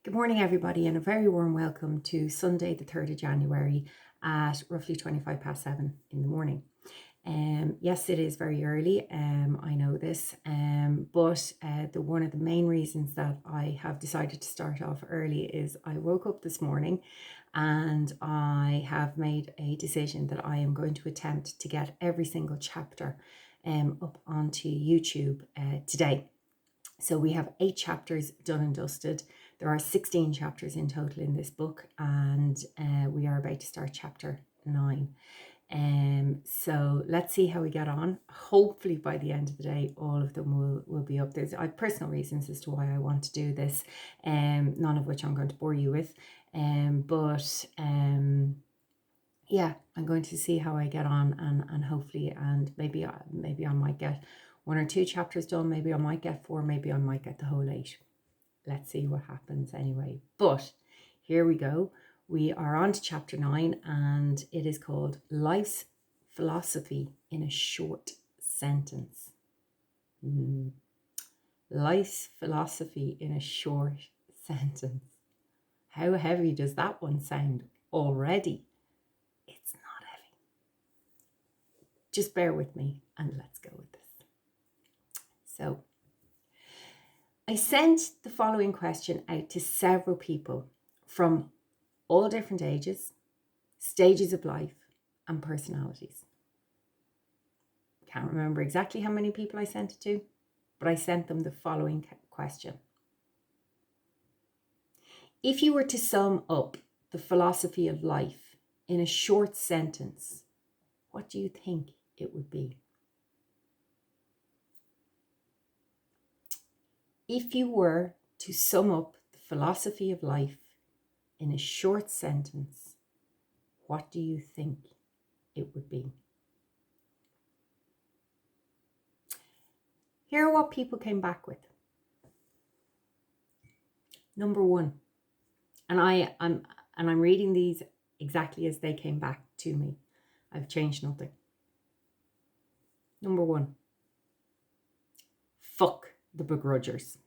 Good morning, everybody, and a very warm welcome to Sunday, the 3rd of January at roughly 7:25 in the morning. Yes, it is very early. I know this, but one of the main reasons that I have decided to start off early is I woke up this morning and I have made a decision that I am going to attempt to get every single chapter up onto YouTube today. So we have 8 chapters done and dusted. There are 16 chapters in total in this book, and we are about to start chapter 9. So let's see how we get on. Hopefully by the end of the day, all of them will be up. There's personal reasons as to why I want to do this, none of which I'm going to bore you with. Yeah, I'm going to see how I get on, and hopefully, and maybe I might get 1 or 2 chapters done. Maybe I might get 4. Maybe I might get the whole 8. Let's see what happens anyway. But here we go. We are on to chapter 9, and it is called Life's Philosophy in a Short Sentence. Life's Philosophy in a Short Sentence. How heavy does that one sound already? It's not heavy. Just bear with me and let's go with this. So, I sent the following question out to several people from all different ages, stages of life, and personalities. Can't remember exactly how many people I sent it to, but I sent them the following question. If you were to sum up the philosophy of life in a short sentence, what do you think it would be? If you were to sum up the philosophy of life in a short sentence, what do you think it would be? Here are what people came back with. Number 1, and I'm reading these exactly as they came back to me. I've changed nothing. Number 1, fuck the begrudgers.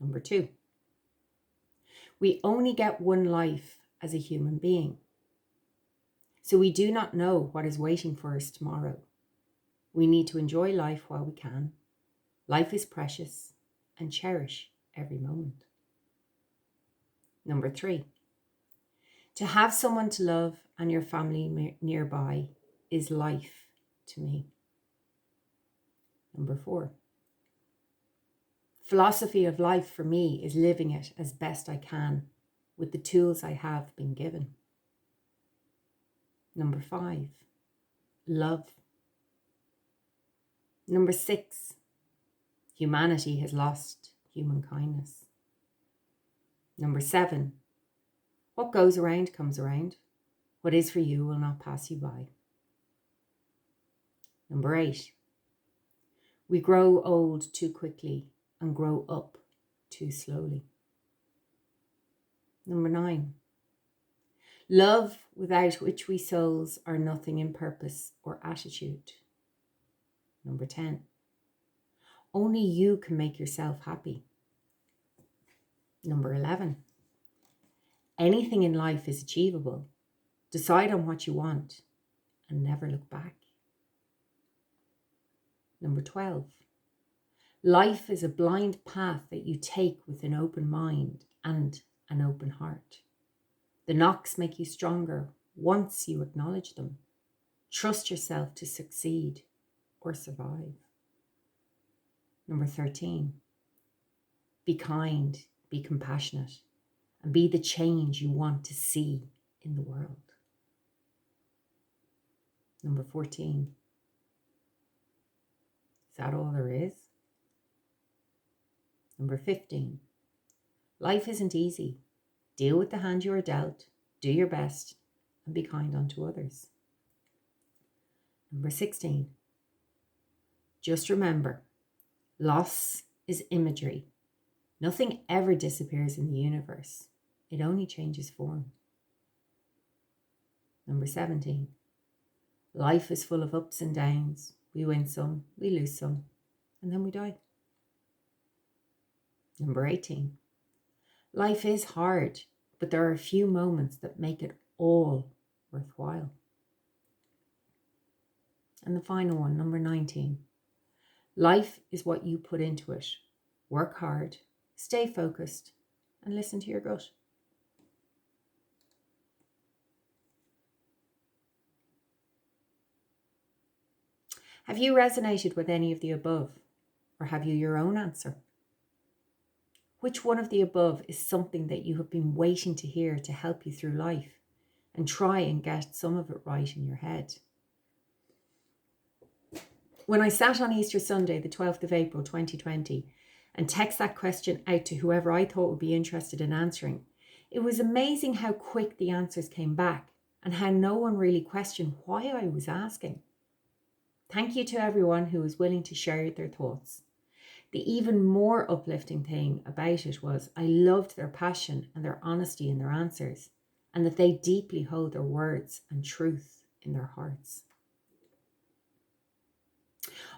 Number 2, we only get one life as a human being, so we do not know what is waiting for us tomorrow. We need to enjoy life while we can. Life is precious, and cherish every moment. Number 3, to have someone to love and your family nearby is life to me. Number 4, philosophy of life for me is living it as best I can with the tools I have been given. Number 5, love. Number 6, humanity has lost human kindness. Number 7, what goes around comes around. What is for you will not pass you by. Number 8, we grow old too quickly and grow up too slowly. Number 9, love without which we souls are nothing in purpose or attitude. Number 10, only you can make yourself happy. Number 11, anything in life is achievable. Decide on what you want and never look back. Number 12, life is a blind path that you take with an open mind and an open heart. The knocks make you stronger once you acknowledge them. Trust yourself to succeed or survive. Number 13, be kind, be compassionate, and be the change you want to see in the world. Number 14, is that all there is? Number 15, life isn't easy. Deal with the hand you are dealt, do your best, and be kind unto others. Number 16, just remember, loss is imagery. Nothing ever disappears in the universe. It only changes form. Number 17, life is full of ups and downs. We win some, we lose some, and then we die. Number 18, Life is hard, but there are a few moments that make it all worthwhile. And the final one, number 19. Life is what you put into it. Work hard, stay focused, and listen to your gut. Have you resonated with any of the above, or have you your own answer? Which one of the above is something that you have been waiting to hear to help you through life, and try and get some of it right in your head? When I sat on Easter Sunday, the 12th of April 2020, and text that question out to whoever I thought would be interested in answering, it was amazing how quick the answers came back and how no one really questioned why I was asking. Thank you to everyone who was willing to share their thoughts. The even more uplifting thing about it was I loved their passion and their honesty in their answers, and that they deeply hold their words and truth in their hearts.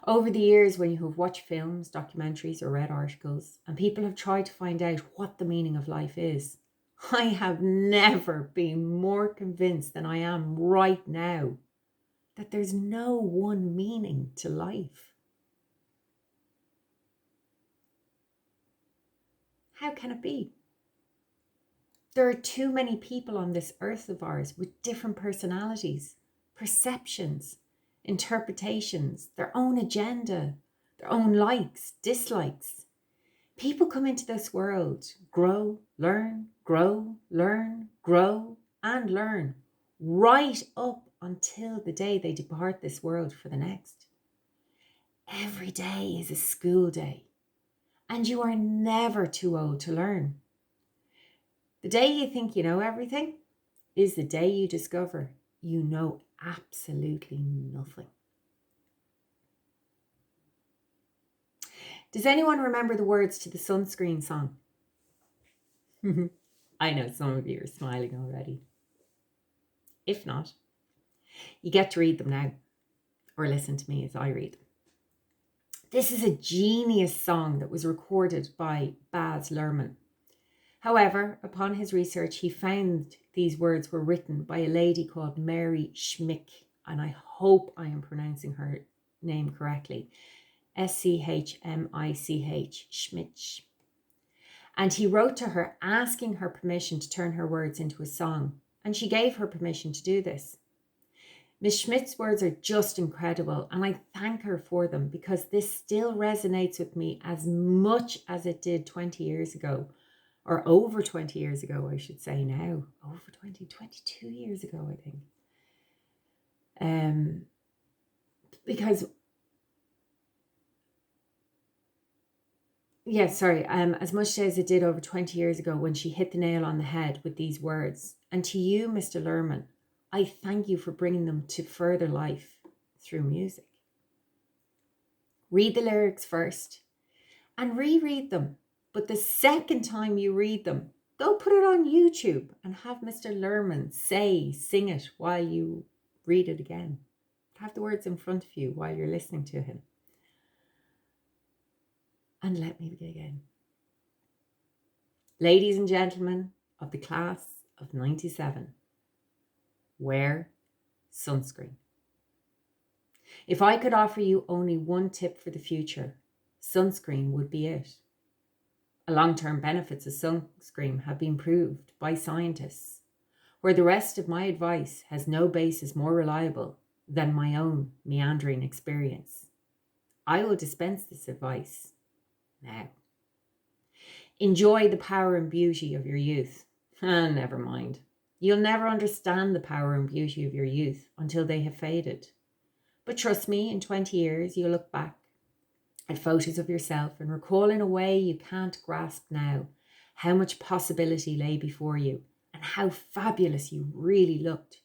Over the years, when you have watched films, documentaries, or read articles, and people have tried to find out what the meaning of life is, I have never been more convinced than I am right now that there's no one meaning to life. How can it be? There are too many people on this earth of ours with different personalities, perceptions, interpretations, their own agenda, their own likes, dislikes. People come into this world, grow, learn, and learn, right up until the day they depart this world for the next. Every day is a school day, and you are never too old to learn. The day you think you know everything is the day you discover you know absolutely nothing. Does anyone remember the words to the Sunscreen song? I know some of you are smiling already. If not, you get to read them now, or listen to me as I read them. This is a genius song that was recorded by Baz Luhrmann. However, upon his research, he found these words were written by a lady called Mary Schmick, and I hope I am pronouncing her name correctly. Schmich, Schmitch. And he wrote to her asking her permission to turn her words into a song, and she gave her permission to do this. Miss Schmidt's words are just incredible, and I thank her for them because this still resonates with me as much as it did 20 years ago, or over 20 years ago, I should say now. Over 22 years ago, I think. Because, as much as it did over 20 years ago when she hit the nail on the head with these words. And to you, Mr. Luhrmann, I thank you for bringing them to further life through music. Read the lyrics first and reread them. But the second time you read them, go put it on YouTube and have Mr. Luhrmann sing it while you read it again. Have the words in front of you while you're listening to him. And let me begin. Ladies and gentlemen of the class of 97, wear sunscreen. If I could offer you only one tip for the future, sunscreen would be it. The long-term benefits of sunscreen have been proved by scientists, where the rest of my advice has no basis more reliable than my own meandering experience. I will dispense this advice now. Enjoy the power and beauty of your youth. Never mind. You'll never understand the power and beauty of your youth until they have faded. But trust me, in 20 years, you'll look back at photos of yourself and recall in a way you can't grasp now how much possibility lay before you and how fabulous you really looked.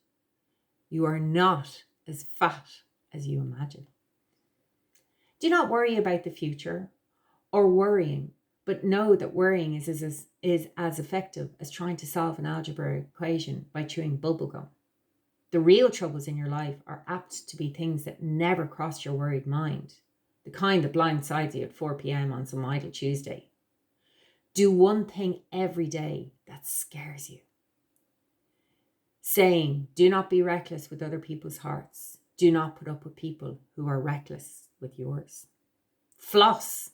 You are not as fat as you imagine. Do not worry about the future or worrying, but know that worrying is as effective as trying to solve an algebra equation by chewing bubblegum. The real troubles in your life are apt to be things that never crossed your worried mind, the kind that blindsides you at 4 p.m. on some idle Tuesday. Do one thing every day that scares you. Saying, do not be reckless with other people's hearts. Do not put up with people who are reckless with yours. Floss.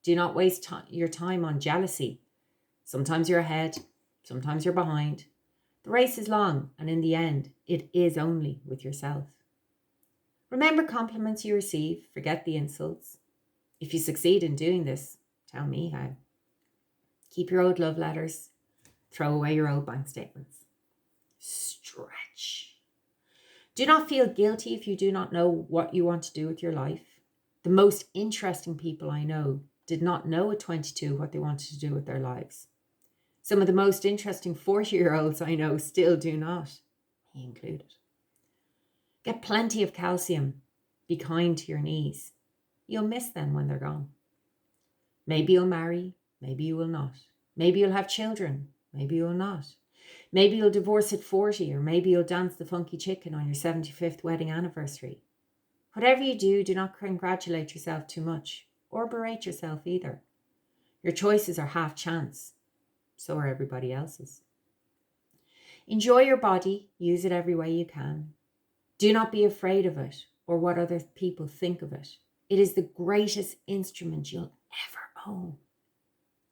Do not waste your time on jealousy. Sometimes you're ahead, sometimes you're behind. The race is long, and in the end, it is only with yourself. Remember compliments you receive, forget the insults. If you succeed in doing this, tell me how. Keep your old love letters, throw away your old bank statements. Stretch. Do not feel guilty if you do not know what you want to do with your life. The most interesting people I know did not know at 22 what they wanted to do with their lives. Some of the most interesting 40-year-olds I know still do not, me included. Get plenty of calcium. Be kind to your knees. You'll miss them when they're gone. Maybe you'll marry, maybe you will not. Maybe you'll have children, maybe you'll not. Maybe you'll divorce at 40, or maybe you'll dance the funky chicken on your 75th wedding anniversary. Whatever you do, do not congratulate yourself too much, or berate yourself either. Your choices are half chance. So are everybody else's. Enjoy your body. Use it every way you can. Do not be afraid of it or what other people think of it. It is the greatest instrument you'll ever own.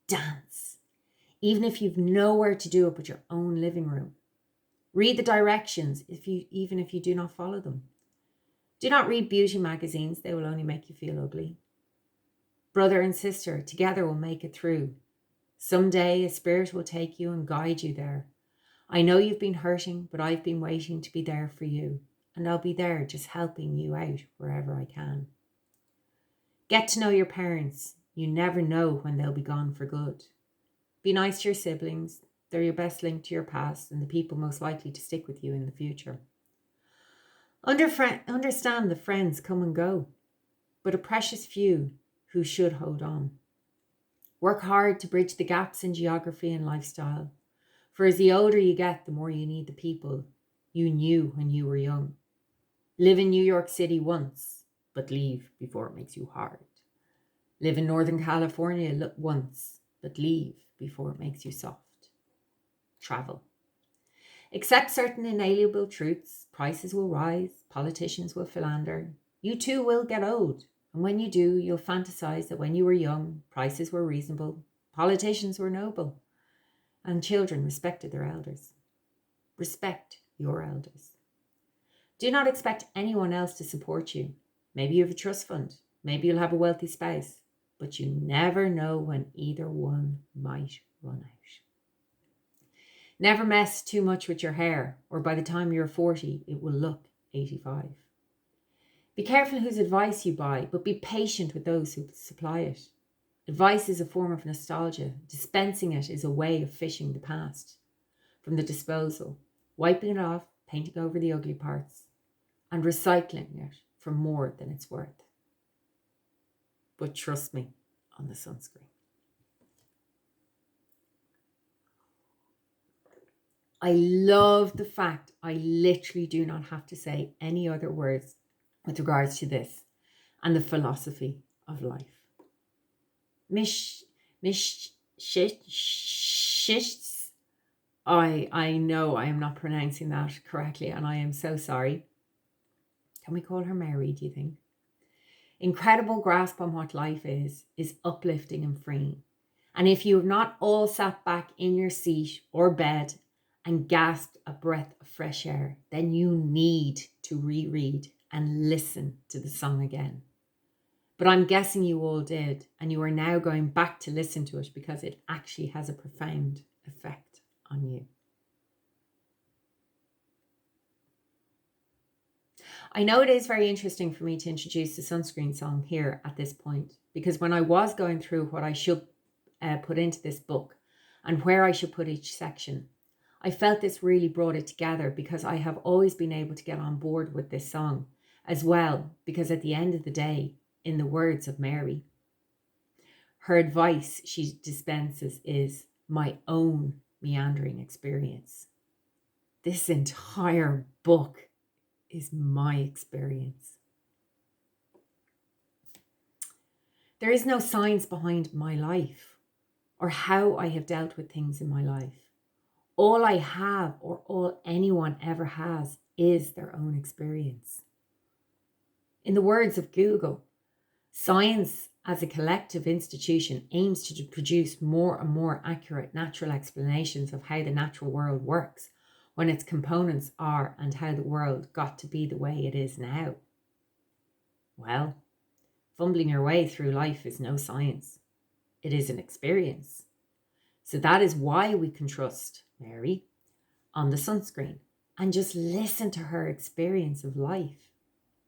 Dance. Even if you've nowhere to do it but your own living room. Read the directions even if you do not follow them. Do not read beauty magazines. They will only make you feel ugly. Brother and sister, together we'll make it through. Someday a spirit will take you and guide you there. I know you've been hurting, but I've been waiting to be there for you. And I'll be there just helping you out wherever I can. Get to know your parents. You never know when they'll be gone for good. Be nice to your siblings. They're your best link to your past and the people most likely to stick with you in the future. Understand the friends come and go, but a precious few who should hold on. Work hard to bridge the gaps in geography and lifestyle. For as the older you get, the more you need the people you knew when you were young. Live in New York City once, but leave before it makes you hard. Live in Northern California once, but leave before it makes you soft. Travel. Accept certain inalienable truths. Prices will rise. Politicians will philander. You too will get old. And when you do, you'll fantasize that when you were young, prices were reasonable, politicians were noble, and children respected their elders. Respect your elders. Do not expect anyone else to support you. Maybe you have a trust fund. Maybe you'll have a wealthy spouse. But you never know when either one might run out. Never mess too much with your hair, or by the time you're 40, it will look 85. Be careful whose advice you buy, but be patient with those who supply it. Advice is a form of nostalgia. Dispensing it is a way of fishing the past from the disposal, wiping it off, painting over the ugly parts, and recycling it for more than it's worth. But trust me on the sunscreen. I love the fact I literally do not have to say any other words with regards to this and the philosophy of life. I know I am not pronouncing that correctly and I am so sorry. Can we call her Mary, do you think? Incredible grasp on what life is uplifting and freeing. And if you have not all sat back in your seat or bed and gasped a breath of fresh air, then you need to reread and listen to the song again. But I'm guessing you all did, and you are now going back to listen to it because it actually has a profound effect on you. I know it is very interesting for me to introduce the sunscreen song here at this point, because when I was going through what I should put into this book and where I should put each section, I felt this really brought it together because I have always been able to get on board with this song as well, because at the end of the day, in the words of Mary, her advice she dispenses is my own meandering experience. This entire book is my experience. There is no science behind my life. or how I have dealt with things in my life. All I have, or all anyone ever has, is their own experience. In the words of Google, science as a collective institution aims to produce more and more accurate natural explanations of how the natural world works, when its components are, and how the world got to be the way it is now. Well, fumbling your way through life is no science. It is an experience. So that is why we can trust Mary on the sunscreen and just listen to her experience of life.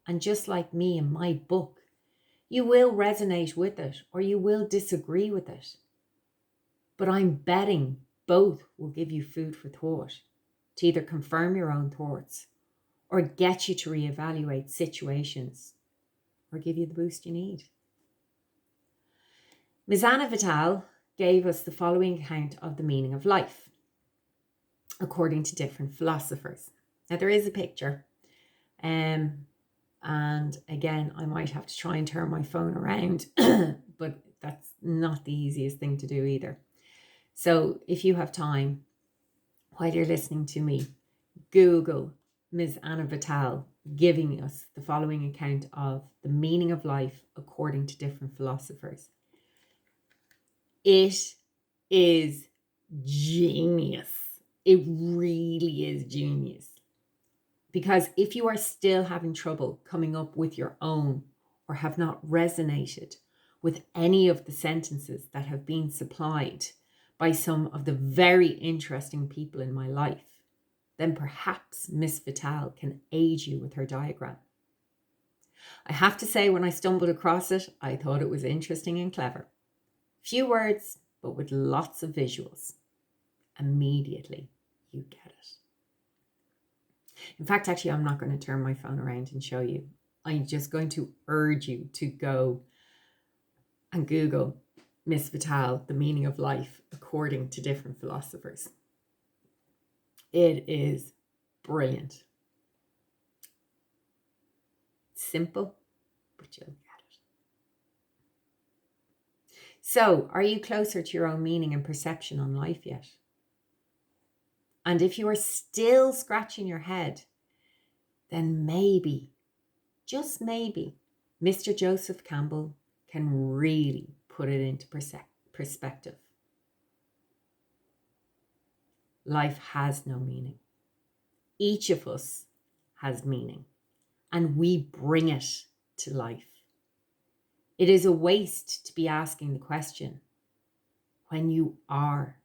And just like me in my book, you will resonate with it or you will disagree with it. But I'm betting both will give you food for thought to either confirm your own thoughts or get you to reevaluate situations or give you the boost you need. Ms. Anna Vitale gave us the following account of the meaning of life, according to different philosophers. Now, there is a picture, and again, I might have to try and turn my phone around, but that's not the easiest thing to do either. So if you have time, while you're listening to me, Google Ms. Anna Vitale giving us the following account of the meaning of life according to different philosophers. It is genius. It really is genius. Because if you are still having trouble coming up with your own or have not resonated with any of the sentences that have been supplied by some of the very interesting people in my life, then perhaps Miss Vitale can aid you with her diagram. I have to say, when I stumbled across it, I thought it was interesting and clever. Few words, but with lots of visuals. Immediately, you get it. In fact, actually, I'm not going to turn my phone around and show you. I'm just going to urge you to go and Google Miss Vitale, the meaning of life according to different philosophers. It is brilliant. Simple, but you'll get it. So, are you closer to your own meaning and perception on life yet? And if you are still scratching your head, then maybe, just maybe, Mr. Joseph Campbell can really put it into perspective. Life has no meaning. Each of us has meaning, and we bring it to life. It is a waste to be asking the question, when you are